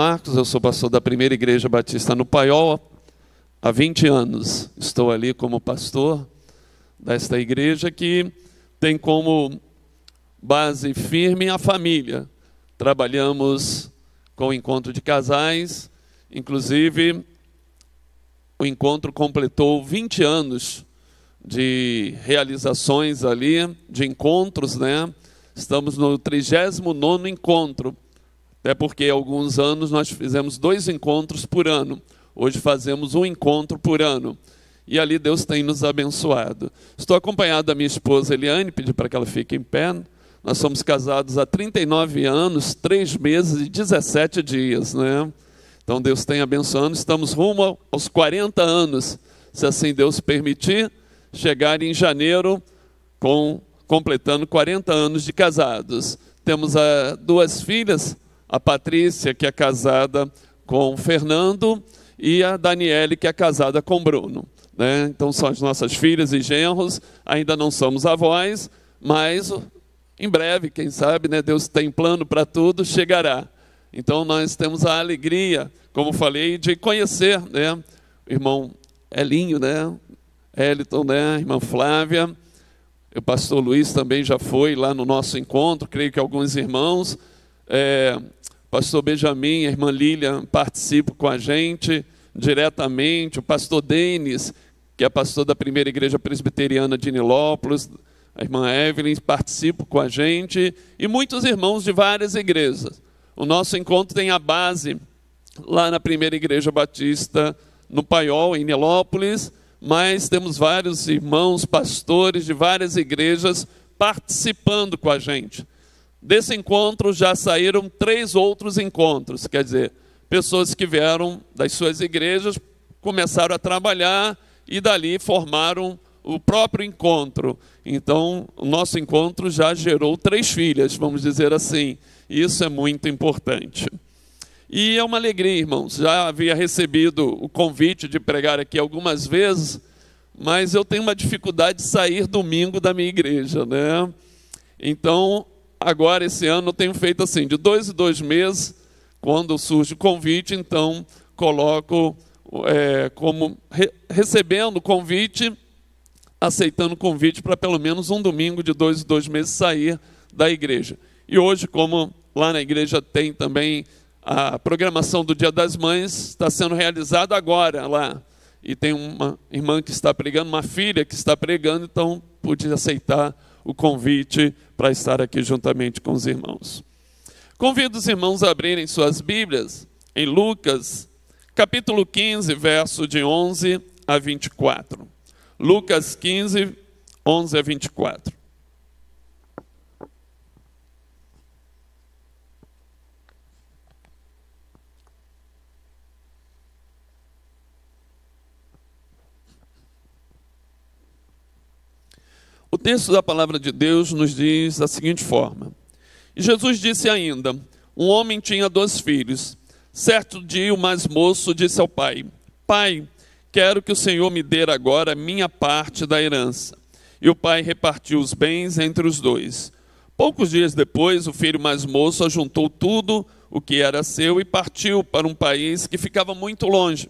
Marcos, eu sou pastor da Primeira Igreja Batista no Paiol há 20 anos. Estou ali como pastor desta igreja que tem como base firme a família. Trabalhamos com o encontro de casais, inclusive o encontro completou 20 anos de realizações ali, de encontros, né? Estamos no 39º encontro. Até porque há alguns anos nós fizemos 2 encontros por ano. Hoje fazemos 1 encontro por ano. E ali Deus tem nos abençoado. Estou acompanhado da minha esposa Eliane, pedi para que ela fique em pé. Nós somos casados há 39 anos, 3 meses e 17 dias, né? Então Deus tem abençoado. Estamos rumo aos 40 anos, se assim Deus permitir, chegar em janeiro completando 40 anos de casados. Temos 2 filhas, a Patrícia, que é casada com o Fernando, e a Daniele, que é casada com o Bruno, né? Então são as nossas filhas e genros, ainda não somos avós, mas em breve, quem sabe, né, Deus tem plano para tudo, chegará. Então nós temos a alegria, como falei, de conhecer, né, o irmão Elinho, né, Eliton, né, a irmã Flávia, o pastor Luiz também já foi lá no nosso encontro, creio que alguns irmãos, pastor Benjamin, a irmã Lilian participam com a gente diretamente, o pastor Denis, que é pastor da Primeira Igreja Presbiteriana de Nilópolis, a irmã Evelyn participa com a gente, e muitos irmãos de várias igrejas. O nosso encontro tem a base lá na Primeira Igreja Batista, no Paiol, em Nilópolis, mas temos vários irmãos, pastores de várias igrejas participando com a gente. Desse encontro já saíram 3 outros encontros, quer dizer, pessoas que vieram das suas igrejas, começaram a trabalhar e dali formaram o próprio encontro. Então, o nosso encontro já gerou 3 filhas, vamos dizer assim. Isso é muito importante. E é uma alegria, irmãos. Já havia recebido o convite de pregar aqui algumas vezes, mas eu tenho uma dificuldade de sair domingo da minha igreja, né? Então, agora, esse ano, eu tenho feito assim, de 2 em 2 meses, quando surge o convite, então, coloco como recebendo o convite, aceitando o convite para pelo menos um domingo de 2 em 2 meses sair da igreja. E hoje, como lá na igreja tem também a programação do Dia das Mães, está sendo realizada agora lá. E tem uma irmã que está pregando, uma filha que está pregando, então pude aceitar o convite para estar aqui juntamente com os irmãos. Convido os irmãos a abrirem suas Bíblias em Lucas, capítulo 15, verso de 11 a 24. Lucas 15, 11 a 24. O texto da palavra de Deus nos diz da seguinte forma: E Jesus disse ainda, um homem tinha 2 filhos. Certo dia o mais moço disse ao pai, Pai, quero que o Senhor me dê agora a minha parte da herança. E o pai repartiu os bens entre os 2. Poucos dias depois, o filho mais moço ajuntou tudo o que era seu e partiu para um país que ficava muito longe.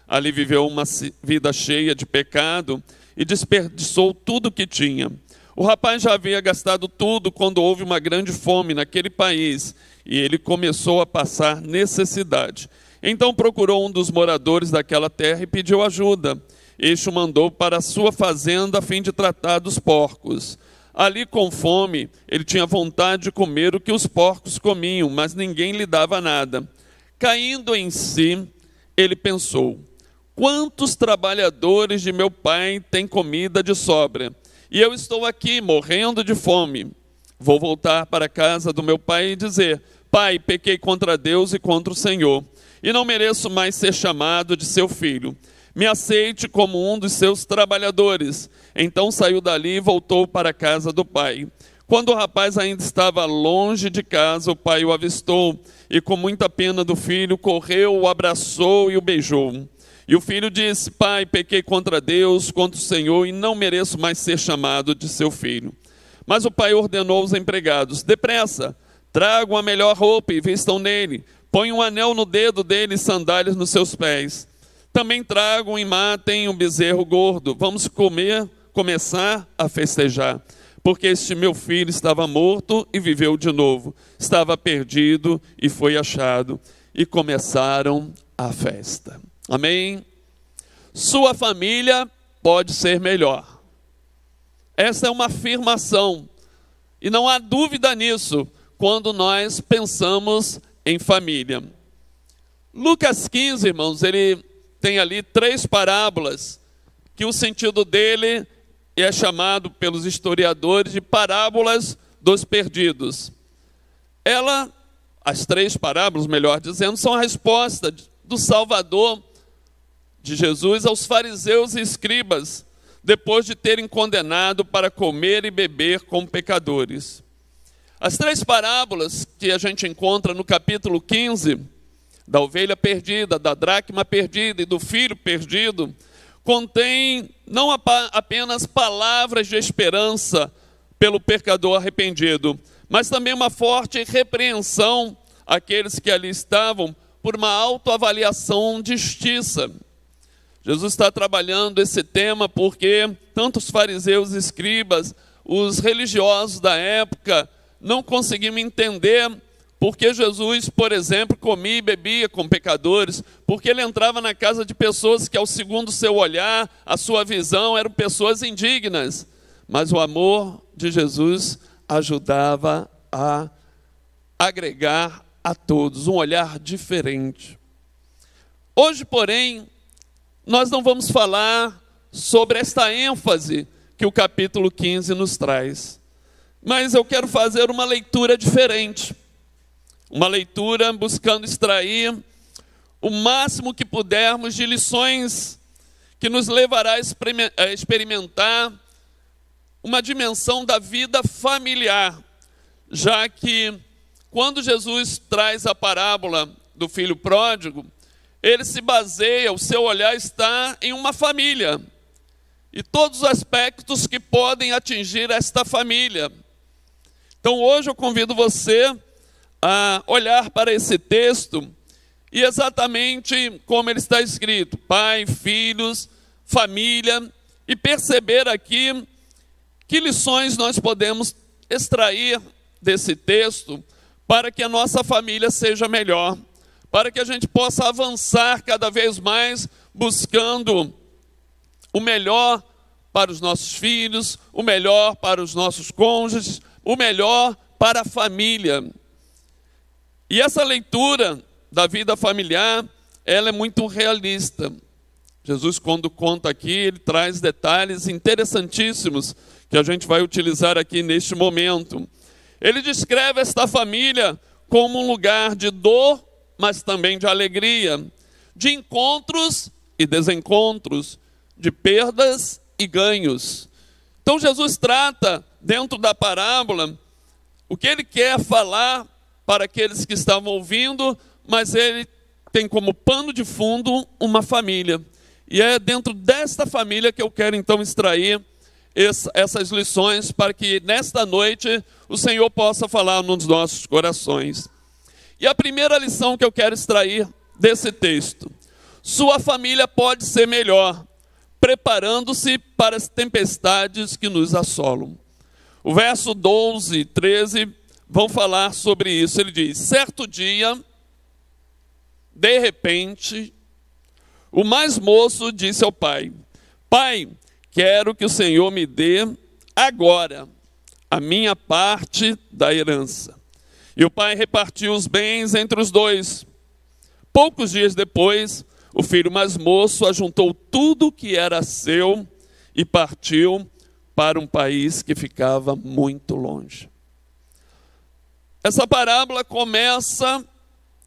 Ali viveu uma vida cheia de pecado e desperdiçou tudo o que tinha. O rapaz já havia gastado tudo quando houve uma grande fome naquele país e ele começou a passar necessidade. Então procurou um dos moradores daquela terra e pediu ajuda. Este o mandou para a sua fazenda a fim de tratar dos porcos. Ali com fome, ele tinha vontade de comer o que os porcos comiam, mas ninguém lhe dava nada. Caindo em si, ele pensou, quantos trabalhadores de meu pai têm comida de sobra? E eu estou aqui morrendo de fome. Vou voltar para a casa do meu pai e dizer, Pai, pequei contra Deus e contra o Senhor, e não mereço mais ser chamado de seu filho. Me aceite como um dos seus trabalhadores. Então saiu dali e voltou para a casa do pai. Quando o rapaz ainda estava longe de casa, o pai o avistou, e com muita pena do filho, correu, o abraçou e o beijou. E o filho disse, Pai, pequei contra Deus, contra o Senhor, e não mereço mais ser chamado de seu filho. Mas o pai ordenou aos empregados, depressa, tragam a melhor roupa e vistam nele, Põe um anel no dedo dele e sandálias nos seus pés. Também tragam e matem um bezerro gordo. Vamos começar a festejar. Porque este meu filho estava morto e viveu de novo. Estava perdido e foi achado. E começaram a festa. Amém? Sua família pode ser melhor. Essa é uma afirmação. E não há dúvida nisso quando nós pensamos em família. Lucas 15, irmãos, ele tem ali 3 parábolas, que o sentido dele é chamado pelos historiadores de parábolas dos perdidos. As 3 parábolas, melhor dizendo, são a resposta do Salvador, de Jesus, aos fariseus e escribas, depois de terem condenado para comer e beber com pecadores. As 3 parábolas que a gente encontra no capítulo 15, da ovelha perdida, da dracma perdida e do filho perdido, contém não apenas palavras de esperança pelo pecador arrependido, mas também uma forte repreensão àqueles que ali estavam por uma autoavaliação de justiça. Jesus está trabalhando esse tema porque tanto os fariseus e escribas, os religiosos da época, não conseguiam entender porque Jesus, por exemplo, comia e bebia com pecadores, porque ele entrava na casa de pessoas que, ao segundo seu olhar, a sua visão, eram pessoas indignas. Mas o amor de Jesus ajudava a agregar a todos um olhar diferente. Hoje, porém, nós não vamos falar sobre esta ênfase que o capítulo 15 nos traz. Mas eu quero fazer uma leitura diferente. Uma leitura buscando extrair o máximo que pudermos de lições que nos levará a experimentar uma dimensão da vida familiar. Já que quando Jesus traz a parábola do filho pródigo, ele se baseia, o seu olhar está em uma família. E todos os aspectos que podem atingir esta família. Então hoje eu convido você a olhar para esse texto e exatamente como ele está escrito, pai, filhos, família, e perceber aqui que lições nós podemos extrair desse texto para que a nossa família seja melhor, para que a gente possa avançar cada vez mais buscando o melhor para os nossos filhos, o melhor para os nossos cônjuges, o melhor para a família. E essa leitura da vida familiar, ela é muito realista. Jesus, quando conta aqui, ele traz detalhes interessantíssimos que a gente vai utilizar aqui neste momento. Ele descreve esta família como um lugar de dor, mas também de alegria, de encontros e desencontros, de perdas e ganhos. Então Jesus trata, dentro da parábola, o que ele quer falar para aqueles que estavam ouvindo, mas ele tem como pano de fundo uma família. E é dentro desta família que eu quero então extrair essas lições para que nesta noite o Senhor possa falar nos nossos corações. E a primeira lição que eu quero extrair desse texto: sua família pode ser melhor, preparando-se para as tempestades que nos assolam. O verso 12 e 13 vão falar sobre isso. Ele diz: certo dia, de repente, o mais moço disse ao pai: pai, quero que o Senhor me dê agora a minha parte da herança. E o pai repartiu os bens entre os dois. Poucos dias depois, o filho mais moço ajuntou tudo o que era seu e partiu para um país que ficava muito longe. Essa parábola começa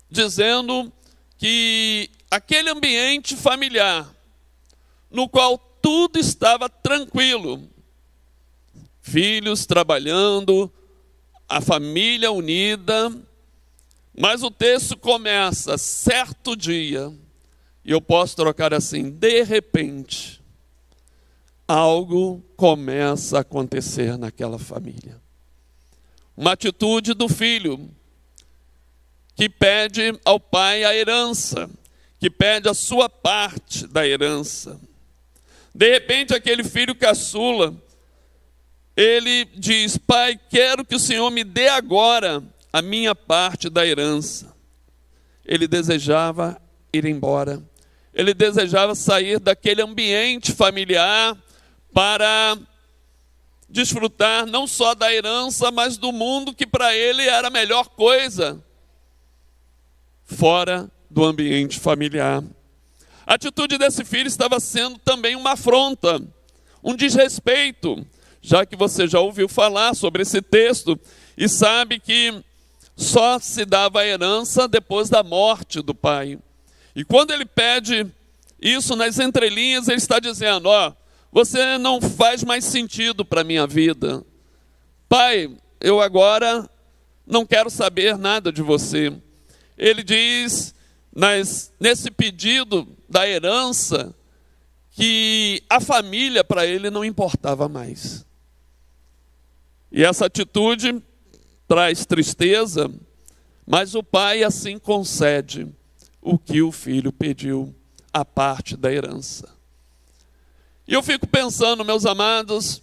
dizendo que aquele ambiente familiar, no qual tudo estava tranquilo, filhos trabalhando, a família unida, mas o texto começa, certo dia, e eu posso trocar assim, de repente, algo começa a acontecer naquela família. Uma atitude do filho, que pede ao pai a herança, que pede a sua parte da herança. De repente, aquele filho caçula, ele diz: pai, quero que o Senhor me dê agora a minha parte da herança. Ele desejava ir embora. Ele desejava sair daquele ambiente familiar para desfrutar não só da herança, mas do mundo que para ele era a melhor coisa, fora do ambiente familiar. A atitude desse filho estava sendo também uma afronta, um desrespeito, já que você já ouviu falar sobre esse texto e sabe que só se dava a herança depois da morte do pai. E quando ele pede isso nas entrelinhas, ele está dizendo: ó, você não faz mais sentido para a minha vida. Pai, eu agora não quero saber nada de você. Ele diz, nesse pedido da herança, que a família para ele não importava mais. E essa atitude traz tristeza, mas o pai assim concede o que o filho pediu, a parte da herança. E eu fico pensando, meus amados,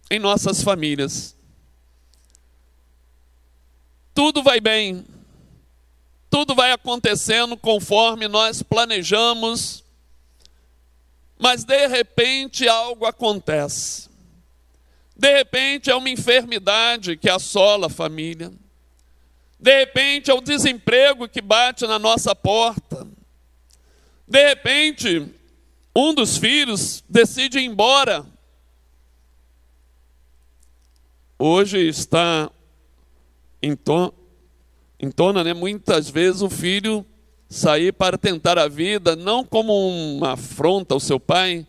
em nossas famílias. Tudo vai bem, tudo vai acontecendo conforme nós planejamos, mas de repente algo acontece. De repente é uma enfermidade que assola a família. De repente é o desemprego que bate na nossa porta. De repente, um dos filhos decide ir embora. Hoje está em tona, né? Muitas vezes o filho sair para tentar a vida, não como uma afronta ao seu pai,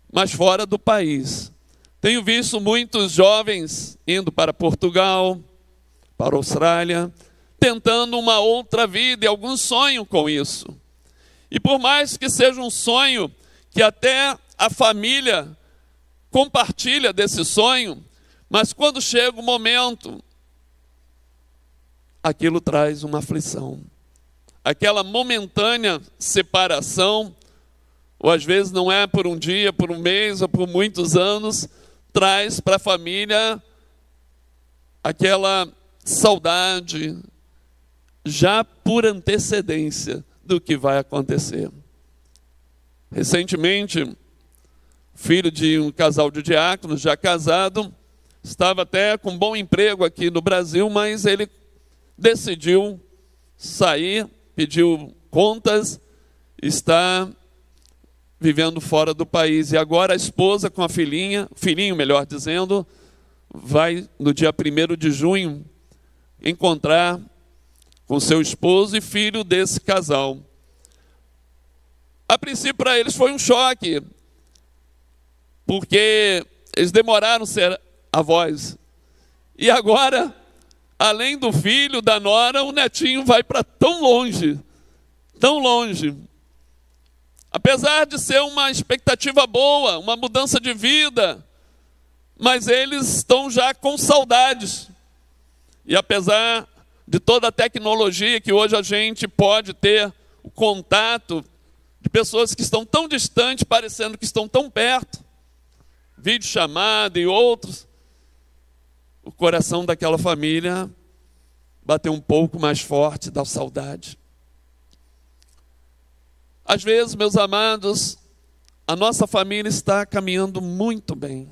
mas fora do país. Tenho visto muitos jovens indo para Portugal, para a Austrália, tentando uma outra vida, e alguns sonham com isso. E por mais que seja um sonho que até a família compartilha desse sonho, mas quando chega o momento, aquilo traz uma aflição. Aquela momentânea separação, ou às vezes não é por um dia, por um mês ou por muitos anos, traz para a família aquela saudade, já por antecedência do que vai acontecer. Recentemente, filho de um casal de diáconos, já casado, estava até com bom emprego aqui no Brasil, mas ele decidiu sair, pediu contas, está vivendo fora do país. E agora a esposa com a filhinho melhor dizendo, vai no dia 1º de junho encontrar com seu esposo e filho desse casal. A princípio para eles foi um choque, porque eles demoraram a ser avós. E agora, além do filho, da nora, o netinho vai para tão longe, tão longe. Apesar de ser uma expectativa boa, uma mudança de vida, mas eles estão já com saudades. E apesar de toda a tecnologia que hoje a gente pode ter o contato de pessoas que estão tão distantes, parecendo que estão tão perto, videochamada e outros, o coração daquela família bateu um pouco mais forte da saudade. Às vezes, meus amados, a nossa família está caminhando muito bem,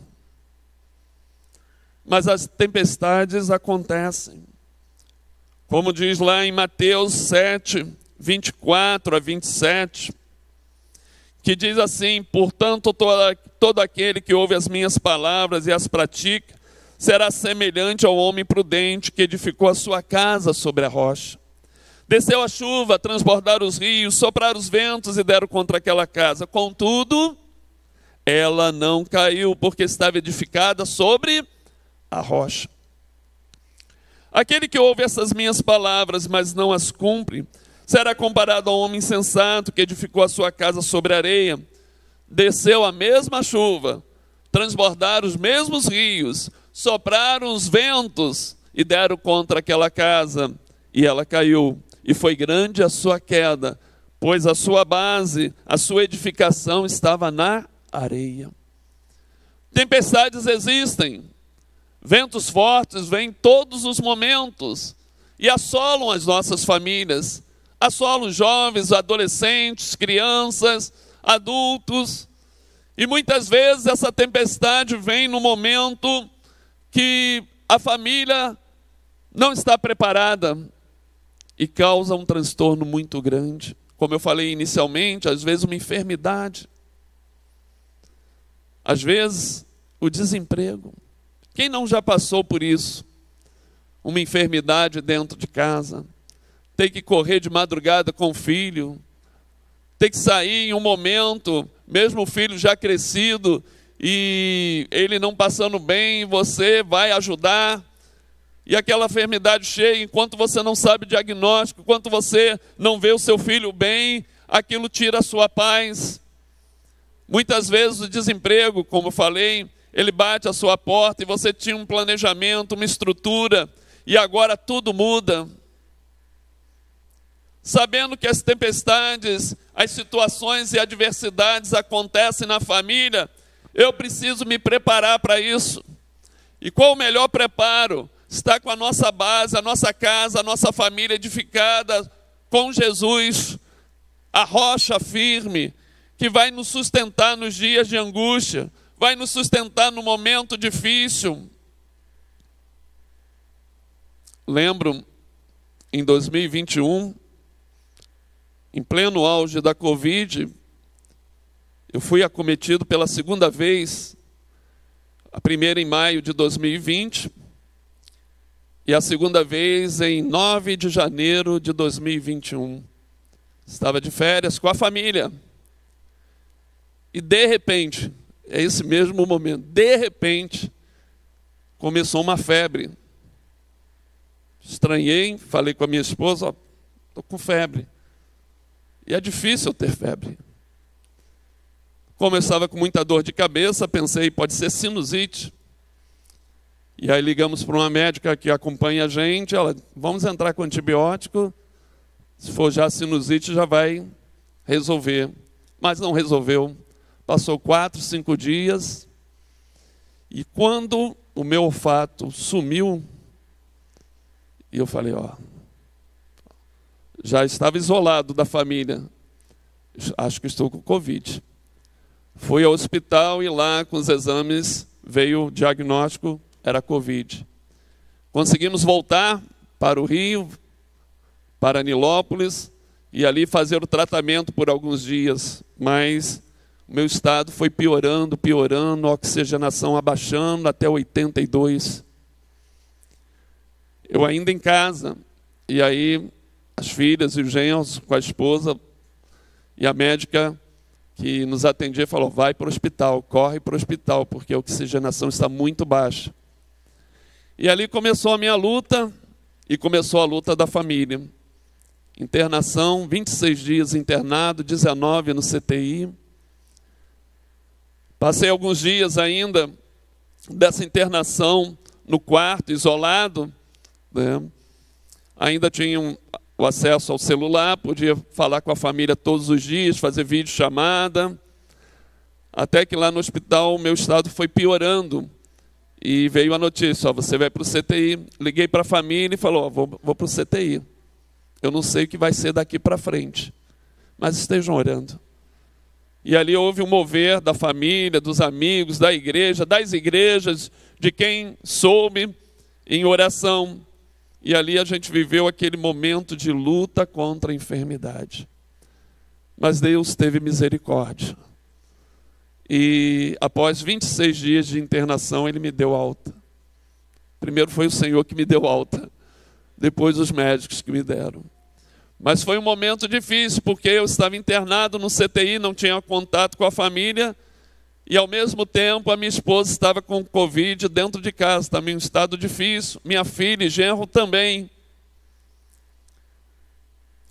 mas as tempestades acontecem. Como diz lá em Mateus 7, 24 a 27, que diz assim: portanto, todo aquele que ouve as minhas palavras e as pratica, será semelhante ao homem prudente que edificou a sua casa sobre a rocha. Desceu a chuva, transbordaram os rios, sopraram os ventos e deram contra aquela casa. Contudo, ela não caiu, porque estava edificada sobre a rocha. Aquele que ouve essas minhas palavras, mas não as cumpre, será comparado ao homem insensato que edificou a sua casa sobre a areia. Desceu a mesma chuva, transbordaram os mesmos rios, sopraram os ventos e deram contra aquela casa. e ela caiu. E foi grande a sua queda, pois a sua base, a sua edificação estava na areia. Tempestades existem, ventos fortes vêm em todos os momentos e assolam as nossas famílias, assolam jovens, adolescentes, crianças, adultos. E muitas vezes essa tempestade vem no momento que a família não está preparada e causa um transtorno muito grande. Como eu falei inicialmente, às vezes uma enfermidade, às vezes o desemprego. Quem não já passou por isso? Uma enfermidade dentro de casa, tem que correr de madrugada com o filho, tem que sair em um momento, mesmo o filho já crescido, e ele não passando bem, você vai ajudar, e aquela enfermidade chega, enquanto você não sabe o diagnóstico, enquanto você não vê o seu filho bem, aquilo tira a sua paz. Muitas vezes o desemprego, como eu falei, ele bate a sua porta e você tinha um planejamento, uma estrutura, e agora tudo muda. Sabendo que as tempestades, as situações e adversidades acontecem na família, eu preciso me preparar para isso. E qual o melhor preparo? Estar com a nossa base, a nossa casa, a nossa família edificada com Jesus, a rocha firme, que vai nos sustentar nos dias de angústia, vai nos sustentar no momento difícil. Lembro, em 2021, em pleno auge da Covid, eu fui acometido pela segunda vez, a primeira em maio de 2020, e a segunda vez em 9 de janeiro de 2021. Estava de férias com a família. E de repente, é esse mesmo momento, de repente, começou uma febre. Estranhei, falei com a minha esposa, estou com febre. E é difícil ter febre. Como eu estava com muita dor de cabeça, pensei, pode ser sinusite. E aí ligamos para uma médica que acompanha a gente, ela, vamos entrar com antibiótico, se for já sinusite já vai resolver. Mas não resolveu. Passou 4, 5 dias, e quando o meu olfato sumiu, e eu falei, já estava isolado da família, acho que estou com Covid. Fui ao hospital e lá com os exames veio o diagnóstico, era Covid. Conseguimos voltar para o Rio, para Nilópolis, e ali fazer o tratamento por alguns dias, mas o meu estado foi piorando, a oxigenação abaixando até 82. Eu ainda em casa, e aí as filhas e os genros com a esposa, e a médica que nos atendia falou, vai para o hospital, corre para o hospital, porque a oxigenação está muito baixa. E ali começou a minha luta, e começou a luta da família. Internação, 26 dias internado, 19 no CTI. Passei alguns dias ainda dessa internação no quarto, isolado, né? Ainda tinha o acesso ao celular, podia falar com a família todos os dias, fazer videochamada, até que lá no hospital o meu estado foi piorando, e veio a notícia, você vai para o CTI. Liguei para a família e falou, vou para o CTI. Eu não sei o que vai ser daqui para frente, mas estejam orando. E ali houve um mover da família, dos amigos, da igreja, das igrejas, de quem soube, em oração. E ali a gente viveu aquele momento de luta contra a enfermidade. Mas Deus teve misericórdia. E após 26 dias de internação, Ele me deu alta. Primeiro foi o Senhor que me deu alta, depois os médicos que me deram. Mas foi um momento difícil, porque eu estava internado no CTI, não tinha contato com a família, e ao mesmo tempo a minha esposa estava com Covid dentro de casa, também um estado difícil, minha filha e genro também.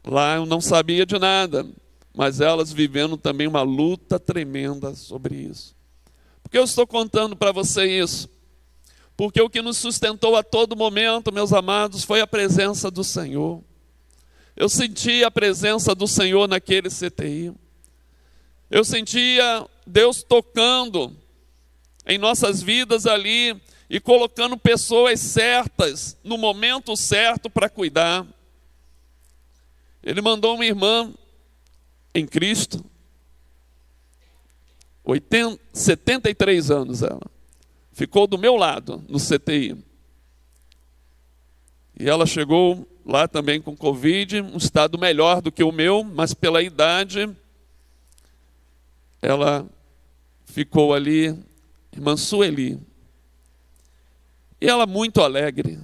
Lá eu não sabia de nada, mas elas vivendo também uma luta tremenda sobre isso. Por que eu estou contando para você isso? Porque o que nos sustentou a todo momento, meus amados, foi a presença do Senhor. Eu senti a presença do Senhor naquele CTI. Eu sentia Deus tocando em nossas vidas ali e colocando pessoas certas, no momento certo para cuidar. Ele mandou uma irmã em Cristo, 73 anos ela. Ficou do meu lado no CTI. E ela chegou lá também com Covid, um estado melhor do que o meu, mas pela idade, ela ficou ali, irmã Sueli. E ela muito alegre.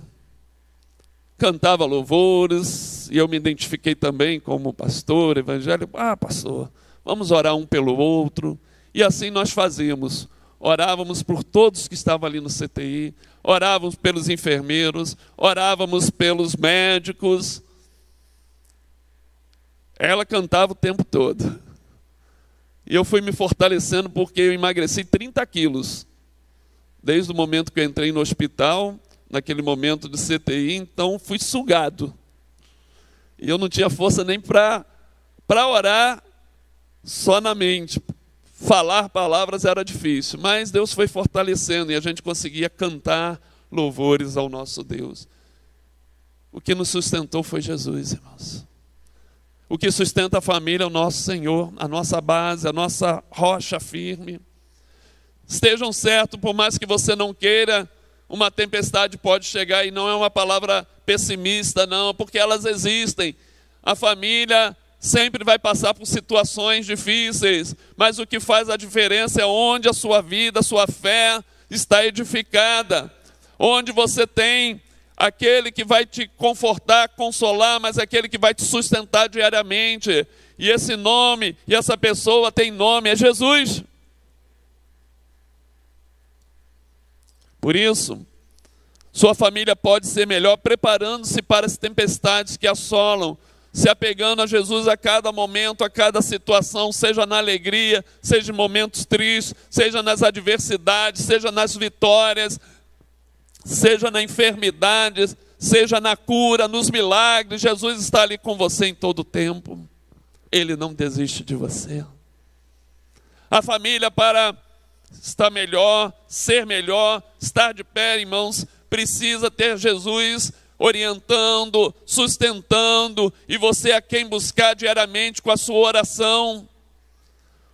Cantava louvores, e eu me identifiquei também como pastor evangélico. Pastor, vamos orar um pelo outro. E assim nós fazíamos. Orávamos por todos que estavam ali no CTI, orávamos pelos enfermeiros, orávamos pelos médicos. Ela cantava o tempo todo. E eu fui me fortalecendo porque eu emagreci 30 quilos. Desde o momento que eu entrei no hospital, naquele momento de CTI, então fui sugado. E eu não tinha força nem para orar só na mente. Falar palavras era difícil, mas Deus foi fortalecendo e a gente conseguia cantar louvores ao nosso Deus. O que nos sustentou foi Jesus, irmãos. O que sustenta a família é o nosso Senhor, a nossa base, a nossa rocha firme. Estejam certos, por mais que você não queira, uma tempestade pode chegar, e não é uma palavra pessimista, não, porque elas existem. A família sempre vai passar por situações difíceis, mas o que faz a diferença é onde a sua vida, a sua fé está edificada, onde você tem aquele que vai te confortar, consolar, mas aquele que vai te sustentar diariamente. E esse nome, e essa pessoa tem nome, é Jesus. Por isso, sua família pode ser melhor preparando-se para as tempestades que assolam, se apegando a Jesus a cada momento, a cada situação, seja na alegria, seja em momentos tristes, seja nas adversidades, seja nas vitórias, seja na enfermidade, seja na cura, nos milagres. Jesus está ali com você em todo o tempo. Ele não desiste de você. A família, para estar melhor, ser melhor, estar de pé, irmãos, precisa ter Jesus orientando, sustentando, e você a quem buscar diariamente com a sua oração.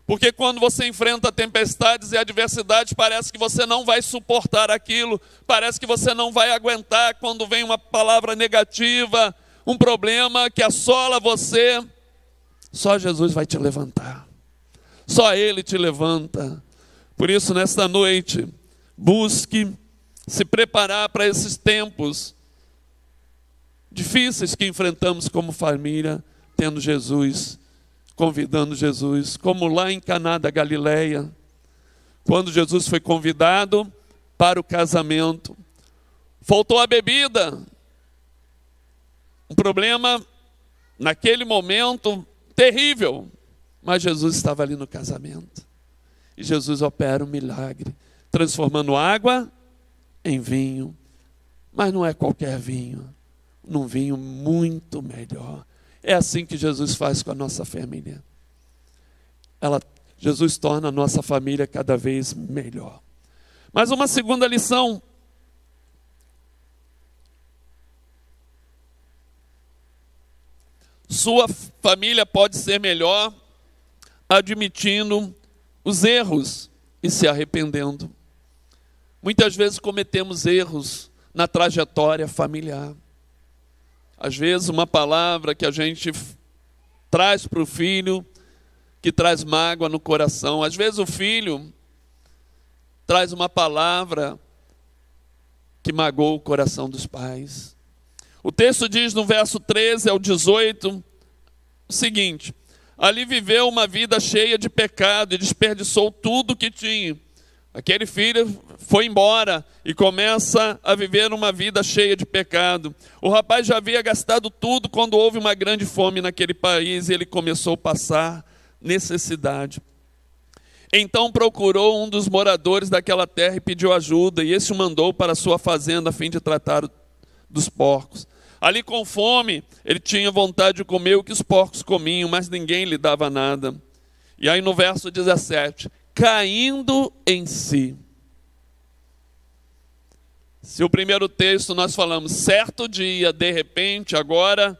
Porque quando você enfrenta tempestades e adversidades, parece que você não vai suportar aquilo, parece que você não vai aguentar quando vem uma palavra negativa, um problema que assola você. Só Jesus vai te levantar, só Ele te levanta. Por isso, nesta noite, busque se preparar para esses tempos difíceis que enfrentamos como família, tendo Jesus, convidando Jesus, como lá em Caná da Galileia, quando Jesus foi convidado para o casamento, faltou a bebida, um problema naquele momento terrível, mas Jesus estava ali no casamento, e Jesus opera um milagre, transformando água em vinho, mas não é qualquer vinho, num vinho muito melhor. É assim que Jesus faz com a nossa família. Jesus torna a nossa família cada vez melhor. Mas uma segunda lição. Sua família pode ser melhor admitindo os erros e se arrependendo. Muitas vezes cometemos erros na trajetória familiar. Às vezes uma palavra que a gente traz para o filho, que traz mágoa no coração. Às vezes o filho traz uma palavra que magoou o coração dos pais. O texto diz no verso 13 ao 18 o seguinte: ali viveu uma vida cheia de pecado e desperdiçou tudo que tinha. Aquele filho foi embora e começa a viver uma vida cheia de pecado. O rapaz já havia gastado tudo quando houve uma grande fome naquele país e ele começou a passar necessidade. Então procurou um dos moradores daquela terra e pediu ajuda, e esse o mandou para a sua fazenda a fim de tratar dos porcos. Ali com fome, ele tinha vontade de comer o que os porcos comiam, mas ninguém lhe dava nada. E aí no verso 17, caindo em si. Se o primeiro texto nós falamos, certo dia, de repente, agora,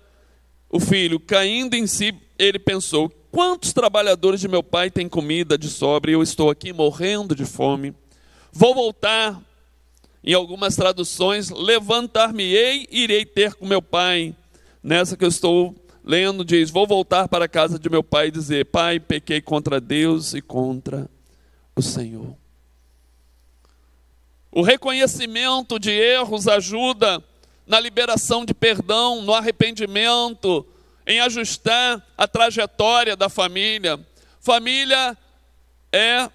o filho caindo em si, ele pensou, quantos trabalhadores de meu pai têm comida de sobra e eu estou aqui morrendo de fome? Vou voltar, em algumas traduções, levantar-me-ei e irei ter com meu pai. Nessa que eu estou lendo diz, vou voltar para a casa de meu pai e dizer, pai, pequei contra Deus e contra o Senhor. O reconhecimento de erros ajuda na liberação de perdão, no arrependimento, em ajustar a trajetória da família. Família é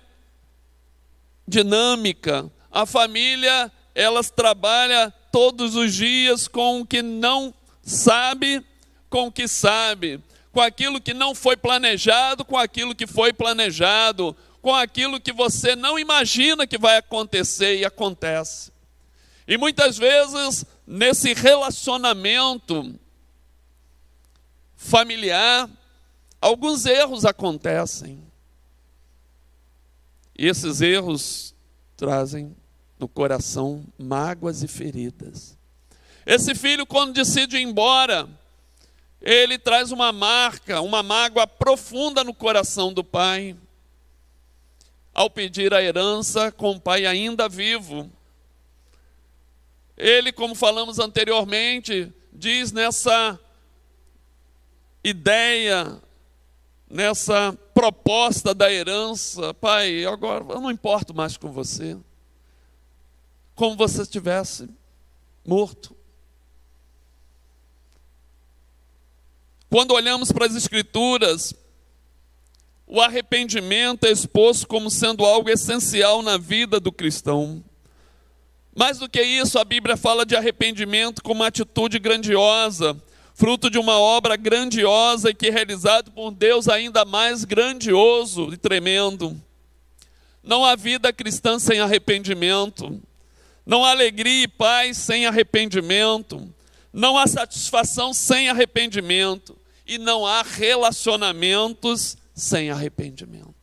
dinâmica. A família, elas trabalham todos os dias com o que não sabe, com o que sabe. Com aquilo que não foi planejado, com aquilo que foi planejado. Com aquilo que você não imagina que vai acontecer e acontece. E muitas vezes, nesse relacionamento familiar, alguns erros acontecem. E esses erros trazem no coração mágoas e feridas. Esse filho, quando decide ir embora, ele traz uma marca, uma mágoa profunda no coração do pai, ao pedir a herança com o pai ainda vivo. Ele, como falamos anteriormente, diz nessa ideia, nessa proposta da herança, pai, agora eu não importo mais com você, como você estivesse morto. Quando olhamos para as Escrituras, o arrependimento é exposto como sendo algo essencial na vida do cristão. Mais do que isso, a Bíblia fala de arrependimento como uma atitude grandiosa, fruto de uma obra grandiosa e que é realizado por Deus ainda mais grandioso e tremendo. Não há vida cristã sem arrependimento. Não há alegria e paz sem arrependimento. Não há satisfação sem arrependimento. E não há relacionamentos sem arrependimento.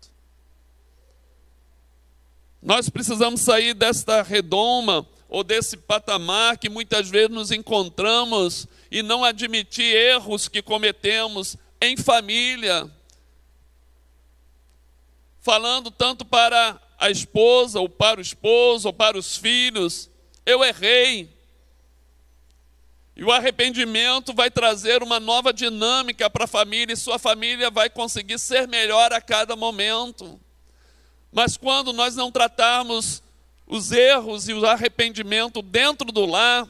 Nós precisamos sair desta redoma ou desse patamar que muitas vezes nos encontramos e não admitir erros que cometemos em família. Falando tanto para a esposa, ou para o esposo, ou para os filhos, eu errei. E o arrependimento vai trazer uma nova dinâmica para a família, e sua família vai conseguir ser melhor a cada momento. Mas quando nós não tratarmos os erros e o arrependimento dentro do lar,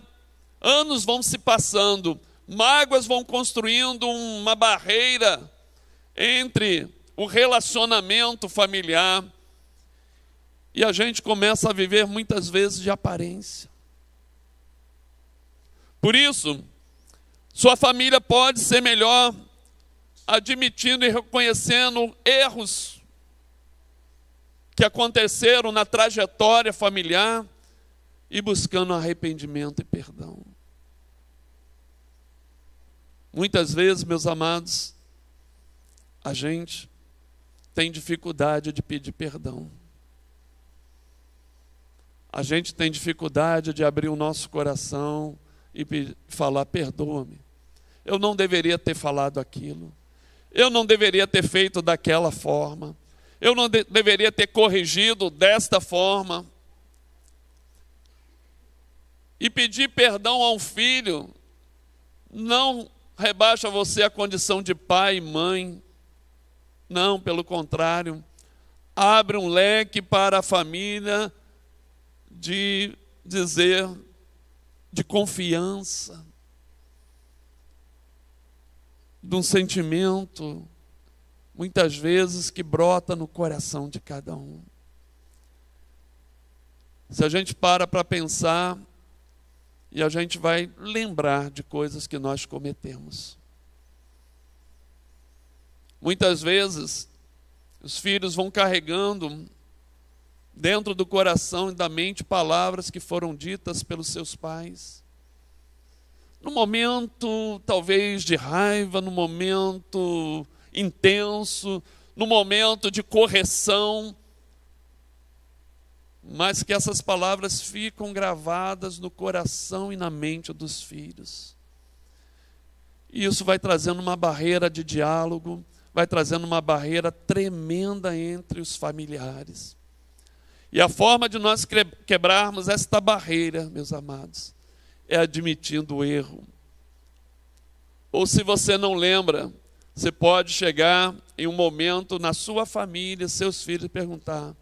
anos vão se passando, mágoas vão construindo uma barreira entre o relacionamento familiar, e a gente começa a viver muitas vezes de aparência. Por isso, sua família pode ser melhor admitindo e reconhecendo erros que aconteceram na trajetória familiar e buscando arrependimento e perdão. Muitas vezes, meus amados, a gente tem dificuldade de pedir perdão. A gente tem dificuldade de abrir o nosso coração e falar, perdoa-me. Eu não deveria ter falado aquilo. Eu não deveria ter feito daquela forma. Eu não deveria ter corrigido desta forma. E pedir perdão a um filho não rebaixa você a condição de pai e mãe. Não, pelo contrário. Abre um leque para a família de dizer, de confiança, de um sentimento, muitas vezes, que brota no coração de cada um. Se a gente para pensar, e a gente vai lembrar de coisas que nós cometemos. Muitas vezes, Os filhos vão carregando dentro do coração e da mente palavras que foram ditas pelos seus pais. No momento, talvez, de raiva, no momento intenso, no momento de correção, mas que essas palavras ficam gravadas no coração e na mente dos filhos. E isso vai trazendo uma barreira de diálogo, vai trazendo uma barreira tremenda entre os familiares. E a forma de nós quebrarmos esta barreira, meus amados, é admitindo o erro. Ou se você não lembra, você pode chegar em um momento na sua família, seus filhos, e perguntar: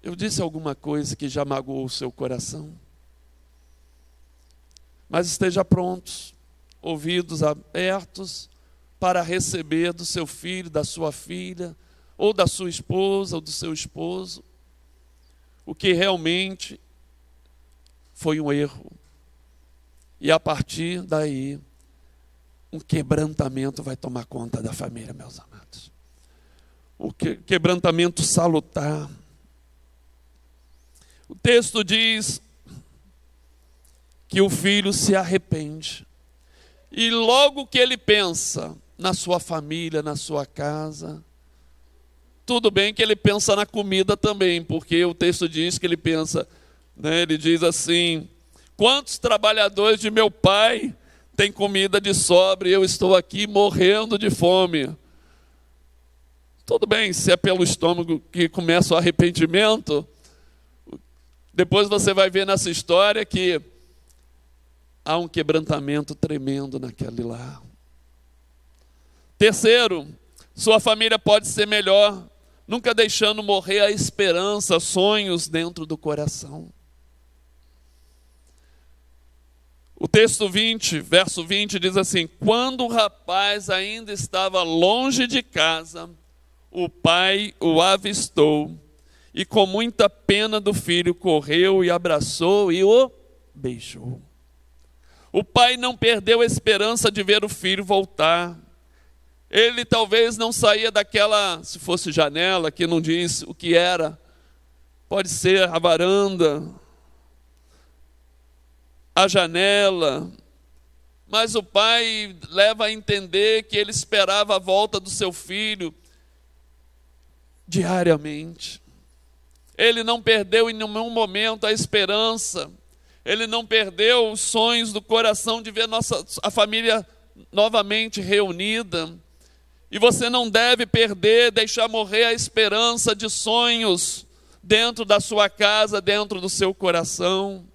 eu disse alguma coisa que já magoou o seu coração? Mas esteja prontos, ouvidos abertos, para receber do seu filho, da sua filha, ou da sua esposa, ou do seu esposo, o que realmente foi um erro. E a partir daí, um quebrantamento vai tomar conta da família, meus amados. O quebrantamento salutar. O texto diz que o filho se arrepende. E logo que ele pensa na sua família, na sua casa, tudo bem que ele pensa na comida também, porque o texto diz que ele pensa, né, ele diz assim: quantos trabalhadores de meu pai têm comida de sobra e eu estou aqui morrendo de fome? Tudo bem, se é pelo estômago que começa o arrependimento, depois você vai ver nessa história que há um quebrantamento tremendo naquele lar. Terceiro, sua família pode ser melhor, nunca deixando morrer a esperança, sonhos dentro do coração. O texto 20, verso 20 diz assim: quando o rapaz ainda estava longe de casa, o pai o avistou e com muita pena do filho correu e abraçou e o beijou. O pai não perdeu a esperança de ver o filho voltar. Ele talvez não saía daquela, se fosse janela, que não diz o que era, pode ser a varanda, a janela, mas o pai leva a entender que ele esperava a volta do seu filho diariamente. Ele não perdeu em nenhum momento a esperança, ele não perdeu os sonhos do coração de ver a família novamente reunida. E você não deve perder, deixar morrer a esperança de sonhos dentro da sua casa, dentro do seu coração.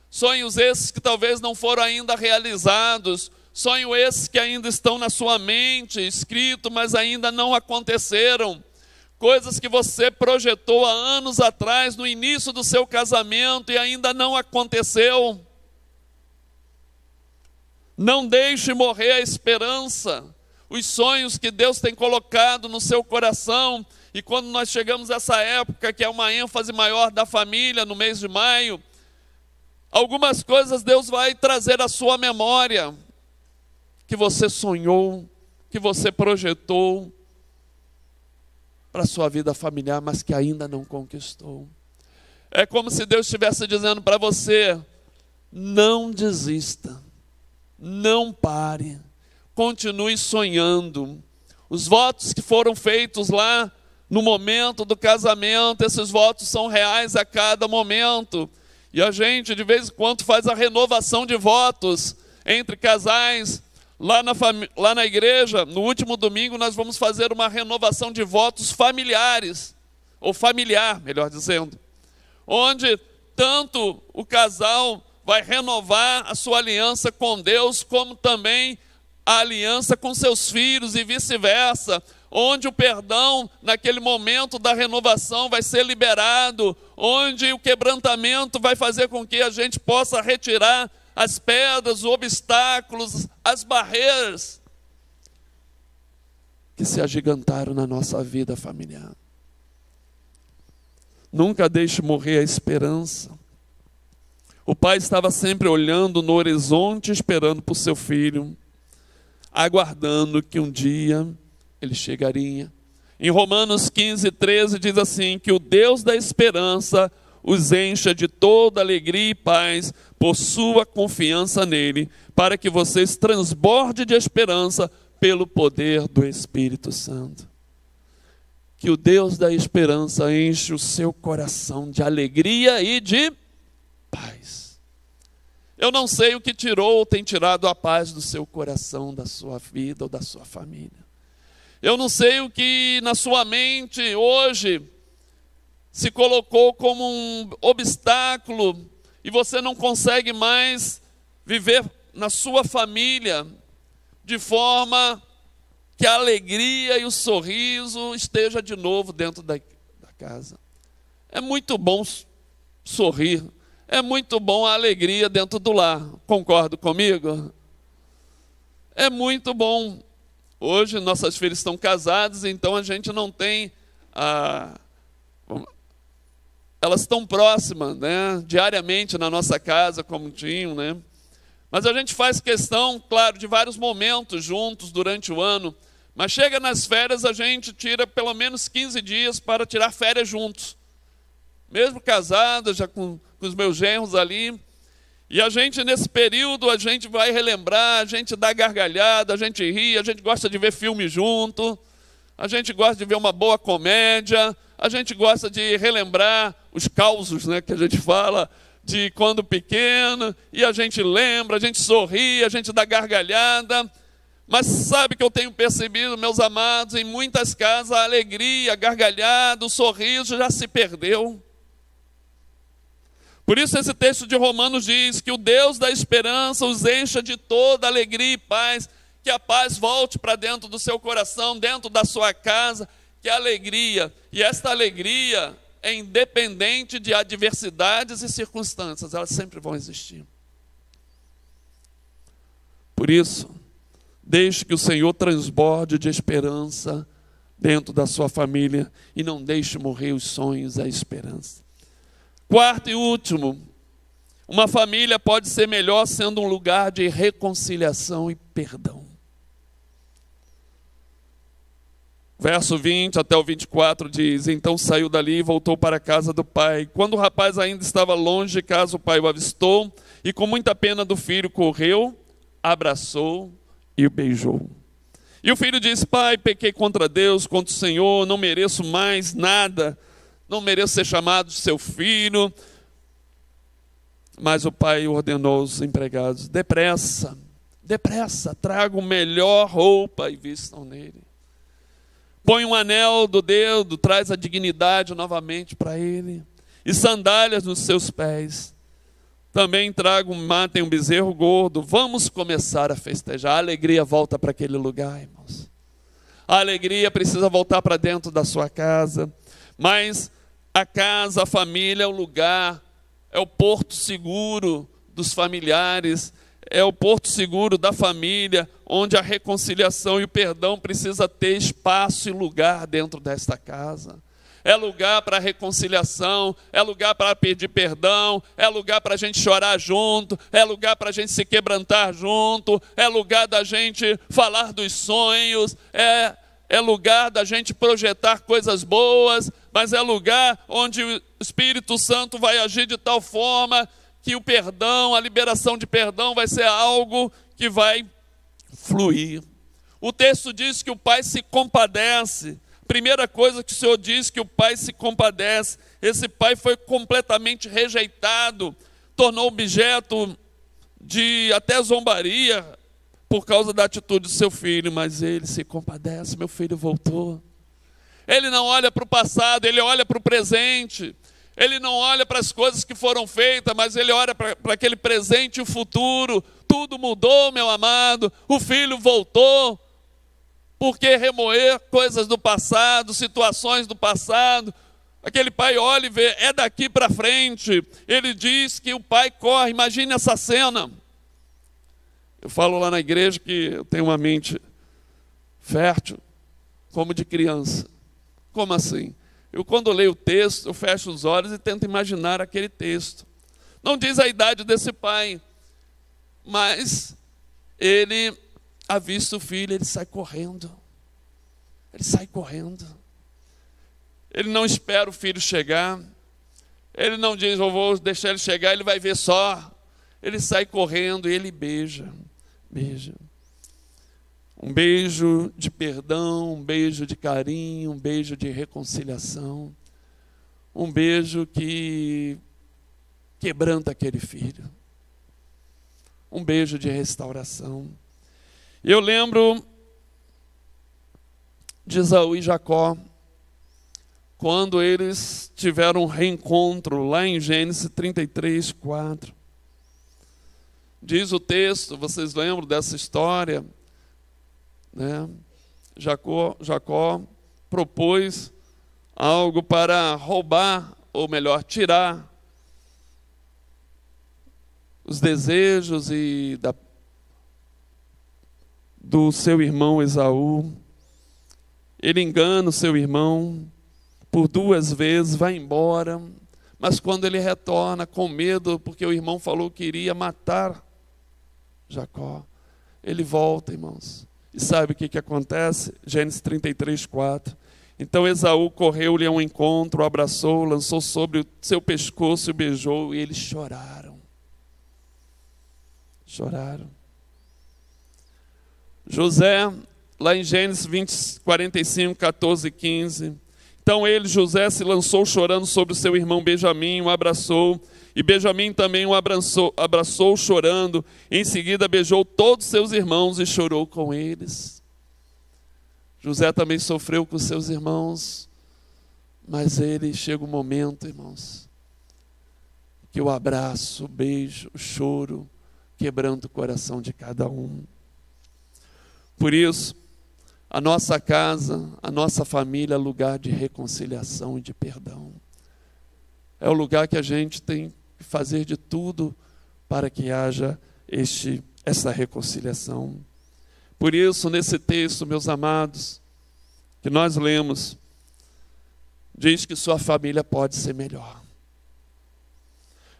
Sonhos esses que talvez não foram ainda realizados, sonhos esses que ainda estão na sua mente, escrito, mas ainda não aconteceram. Coisas que você projetou há anos atrás, no início do seu casamento, e ainda não aconteceu. Não deixe morrer a esperança, os sonhos que Deus tem colocado no seu coração. E quando nós chegamos a essa época, que é uma ênfase maior da família, no mês de maio, algumas coisas Deus vai trazer à sua memória, que você sonhou, que você projetou para a sua vida familiar, mas que ainda não conquistou. É como se Deus estivesse dizendo para você: não desista, não pare, continue sonhando. Os votos que foram feitos lá no momento do casamento, esses votos são reais a cada momento. E a gente, de vez em quando, faz a renovação de votos entre casais. Lá na igreja, no último domingo, nós vamos fazer uma renovação de votos familiares, ou familiar, melhor dizendo, onde tanto o casal vai renovar a sua aliança com Deus, como também a aliança com seus filhos e vice-versa, onde o perdão naquele momento da renovação vai ser liberado, onde o quebrantamento vai fazer com que a gente possa retirar as pedras, os obstáculos, as barreiras que se agigantaram na nossa vida familiar. Nunca deixe morrer a esperança. O pai estava sempre olhando no horizonte, esperando por seu filho, aguardando que um dia ele chegaria. Em Romanos 15, 13 diz assim, que o Deus da esperança os encha de toda alegria e paz por sua confiança nele, para que vocês transbordem de esperança pelo poder do Espírito Santo. Que o Deus da esperança enche o seu coração de alegria e de paz. Eu não sei o que tirou ou tem tirado a paz do seu coração, da sua vida ou da sua família. Eu não sei o que na sua mente hoje se colocou como um obstáculo e você não consegue mais viver na sua família de forma que a alegria e o sorriso esteja de novo dentro da casa. É muito bom sorrir, é muito bom a alegria dentro do lar. Concorda comigo? É muito bom. Hoje nossas filhas estão casadas, então a gente não tem elas estão próximas, né, diariamente na nossa casa, como tinham, né? Mas a gente faz questão, claro, de vários momentos juntos durante o ano, mas chega nas férias, a gente tira pelo menos 15 dias para tirar férias juntos. Mesmo casada, já com os meus genros ali. E a gente, nesse período, a gente vai relembrar, a gente dá gargalhada, a gente ri, a gente gosta de ver filme junto, a gente gosta de ver uma boa comédia, a gente gosta de relembrar os causos, né, que a gente fala, de quando pequeno, e a gente lembra, a gente sorri, a gente dá gargalhada. Mas sabe que eu tenho percebido, meus amados, em muitas casas a alegria, a gargalhada, o sorriso já se perdeu. Por isso esse texto de Romanos diz que o Deus da esperança os encha de toda alegria e paz, que a paz volte para dentro do seu coração, dentro da sua casa, que a alegria, e esta alegria é independente de adversidades e circunstâncias, elas sempre vão existir. Por isso, deixe que o Senhor transborde de esperança dentro da sua família e não deixe morrer os sonhos, a esperança. Quarto e último, uma família pode ser melhor sendo um lugar de reconciliação e perdão. Verso 20 até o 24 diz, então saiu dali e voltou para a casa do pai. Quando o rapaz ainda estava longe de casa, o pai o avistou e com muita pena do filho correu, abraçou e o beijou. E o filho disse, pai, pequei contra Deus, contra o Senhor, não mereço mais nada, não mereço ser chamado de seu filho. Mas o pai ordenou aos empregados, depressa, tragam melhor roupa e vistam nele. Põe um anel do dedo, traz a dignidade novamente para ele, e sandálias nos seus pés. Também matem um bezerro gordo, vamos começar a festejar. A alegria volta para aquele lugar, irmãos. A alegria precisa voltar para dentro da sua casa, mas a casa, a família é o lugar, é o porto seguro dos familiares, é o porto seguro da família, onde a reconciliação e o perdão precisa ter espaço e lugar dentro desta casa. É lugar para reconciliação, é lugar para pedir perdão, é lugar para a gente chorar junto, é lugar para a gente se quebrantar junto, é lugar da gente falar dos sonhos, é lugar da gente projetar coisas boas, mas é lugar onde o Espírito Santo vai agir de tal forma que o perdão, a liberação de perdão vai ser algo que vai fluir. O texto diz que o pai se compadece. Primeira coisa que o Senhor diz, que o pai se compadece. Esse pai foi completamente rejeitado, tornou objeto de até zombaria por causa da atitude do seu filho, mas ele se compadece, meu filho voltou. Ele não olha para o passado, ele olha para o presente. Ele não olha para as coisas que foram feitas, mas ele olha para aquele presente e o futuro. Tudo mudou, meu amado. O filho voltou. Por que remoer coisas do passado, situações do passado? Aquele pai olha e vê, é daqui para frente. Ele diz que o pai corre. Imagine essa cena. Eu falo lá na igreja que eu tenho uma mente fértil, como de criança. Como assim? Eu, quando leio o texto, eu fecho os olhos e tento imaginar aquele texto. Não diz a idade desse pai, mas ele avista o filho, ele sai correndo. Ele sai correndo. Ele não espera o filho chegar. Ele não diz, eu vou deixar ele chegar, ele vai ver só. Ele sai correndo e ele beija. Beija. Um beijo de perdão, um beijo de carinho, um beijo de reconciliação. Um beijo que quebranta aquele filho. Um beijo de restauração. Eu lembro de Esaú e Jacó, quando eles tiveram um reencontro lá em Gênesis 33, 4. Diz o texto, vocês lembram dessa história, né? Jacó propôs algo para roubar, ou melhor, tirar os desejos do seu irmão Esaú. Ele engana o seu irmão por 2 vezes, vai embora, mas quando ele retorna com medo, porque o irmão falou que iria matar Jacó, ele volta, irmãos. E sabe o que acontece? Gênesis 33, 4. Então Esaú correu-lhe ao encontro, o abraçou, lançou sobre o seu pescoço e o beijou, e eles choraram. Choraram. José, lá em Gênesis 45, 14 e 15. Então ele, José, se lançou chorando sobre o seu irmão Benjamim, o abraçou, e Benjamim também o abraçou chorando. Em seguida beijou todos seus irmãos e chorou com eles. José também sofreu com seus irmãos, mas ele chega um momento, irmãos, que o abraço, o beijo, o choro quebranta o coração de cada um. Por isso, a nossa casa, a nossa família é lugar de reconciliação e de perdão. É o lugar que a gente tem que fazer de tudo para que haja essa reconciliação. Por isso, nesse texto, meus amados, que nós lemos, diz que sua família pode ser melhor.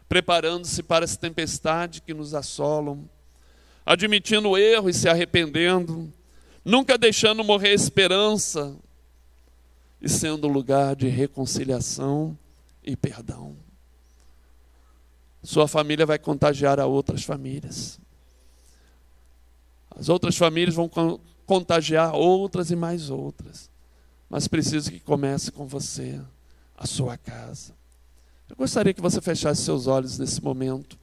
Preparando-se para essa tempestade que nos assolam, admitindo o erro e se arrependendo, nunca deixando morrer a esperança e sendo lugar de reconciliação e perdão. Sua família vai contagiar a outras famílias. As outras famílias vão contagiar outras e mais outras. Mas precisa que comece com você, a sua casa. Eu gostaria que você fechasse seus olhos nesse momento.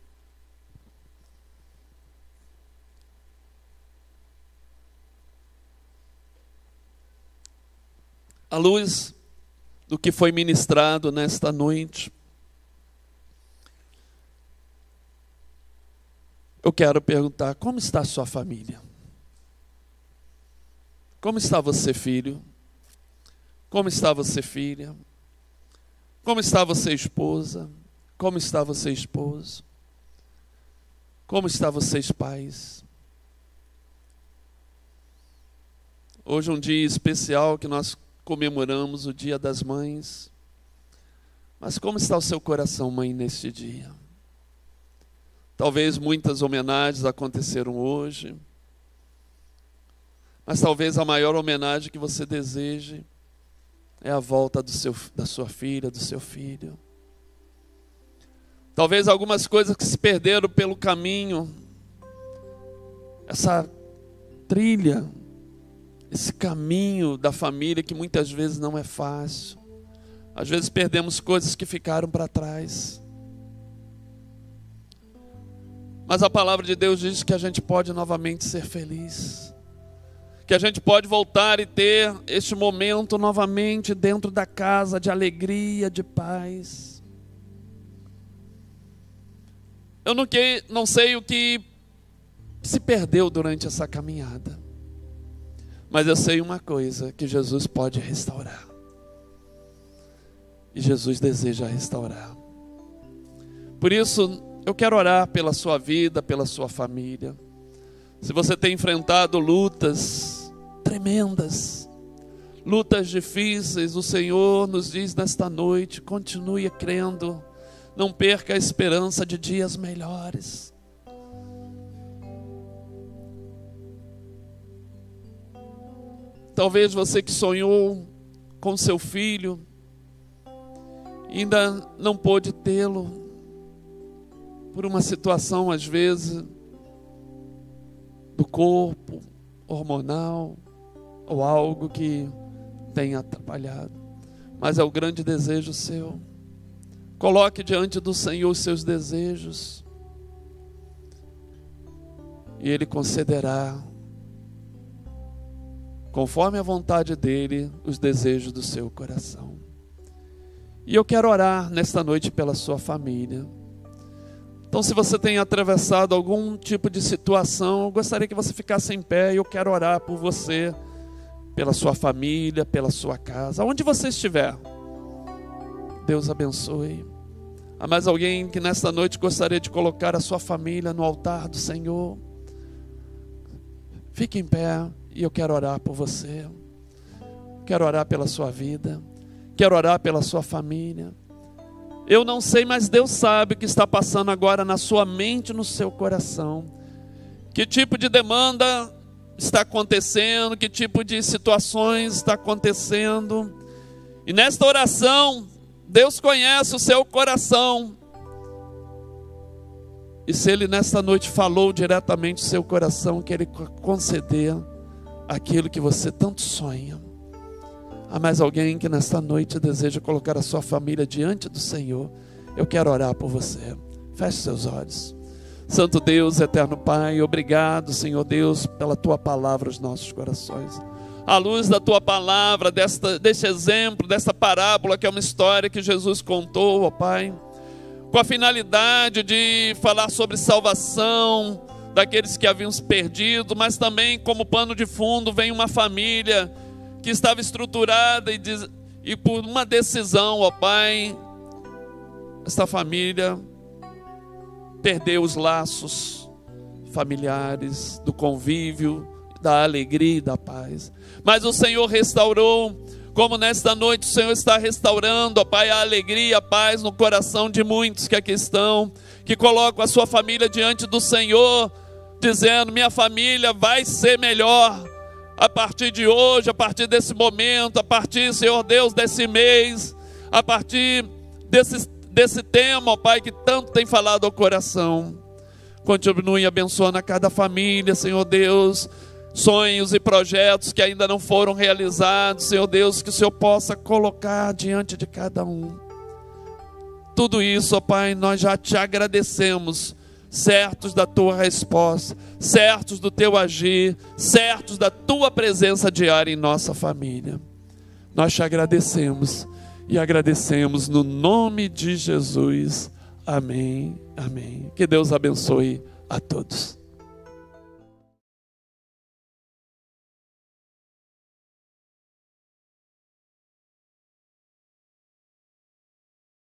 À luz do que foi ministrado nesta noite, eu quero perguntar, como está a sua família? Como está você, filho? Como está você, filha? Como está você, esposa? Como está você, esposo? Como está vocês, pais? Hoje é um dia especial que nós comemoramos o Dia das Mães. Mas como está o seu coração, mãe, neste dia? Talvez muitas homenagens aconteceram hoje, mas talvez a maior homenagem que você deseje é a volta da sua filha, do seu filho. Talvez algumas coisas que se perderam pelo caminho, essa trilha, esse caminho da família que muitas vezes não é fácil. Às vezes perdemos coisas que ficaram para trás. Mas a palavra de Deus diz que a gente pode novamente ser feliz. Que a gente pode voltar e ter este momento novamente dentro da casa de alegria, de paz. Eu não sei o que se perdeu durante essa caminhada. Mas eu sei uma coisa, que Jesus pode restaurar. E Jesus deseja restaurar. Por isso, eu quero orar pela sua vida, pela sua família. Se você tem enfrentado lutas tremendas, lutas difíceis, o Senhor nos diz nesta noite, continue crendo, não perca a esperança de dias melhores. Talvez você que sonhou com seu filho, ainda não pôde tê-lo por uma situação, às vezes, do corpo, hormonal, ou algo que tenha atrapalhado. Mas é o grande desejo seu. Coloque diante do Senhor os seus desejos, e Ele concederá, conforme a vontade dEle, os desejos do seu coração. E eu quero orar nesta noite pela sua família. Então, se você tem atravessado algum tipo de situação, eu gostaria que você ficasse em pé, e eu quero orar por você, pela sua família, pela sua casa, onde você estiver. Deus abençoe. Há mais alguém que nesta noite gostaria de colocar a sua família no altar do Senhor? Fique em pé, e eu quero orar por você. Quero orar pela sua vida. Quero orar pela sua família. Eu não sei, mas Deus sabe o que está passando agora na sua mente, no seu coração. Que tipo de demanda está acontecendo, que tipo de situações está acontecendo. E nesta oração, Deus conhece o seu coração. E se Ele nesta noite falou diretamente ao seu coração, que Ele conceder aquilo que você tanto sonha. Há mais alguém que nesta noite deseja colocar a sua família diante do Senhor? Eu quero orar por você. Feche seus olhos. Santo Deus, eterno Pai, obrigado, Senhor Deus, pela Tua palavra aos nossos corações. À luz da Tua palavra, deste exemplo, desta parábola, que é uma história que Jesus contou, ó Pai, com a finalidade de falar sobre salvação daqueles que haviam se perdido, mas também como pano de fundo vem uma família que estava estruturada e por uma decisão, ó Pai, esta família perdeu os laços familiares, do convívio, da alegria e da paz. Mas o Senhor restaurou, como nesta noite o Senhor está restaurando, ó Pai, a alegria, a paz no coração de muitos que aqui estão, que colocam a sua família diante do Senhor, dizendo: minha família vai ser melhor a partir de hoje, a partir desse momento, a partir, Senhor Deus, desse mês, a partir desse tema, ó Pai, que tanto tem falado ao coração. Continue abençoando a cada família, Senhor Deus, sonhos e projetos que ainda não foram realizados, Senhor Deus, que o Senhor possa colocar diante de cada um. Tudo isso, ó Pai, nós já te agradecemos, certos da Tua resposta, certos do Teu agir, certos da Tua presença diária em nossa família. Nós te agradecemos e agradecemos no nome de Jesus. Amém, amém. Que Deus abençoe a todos.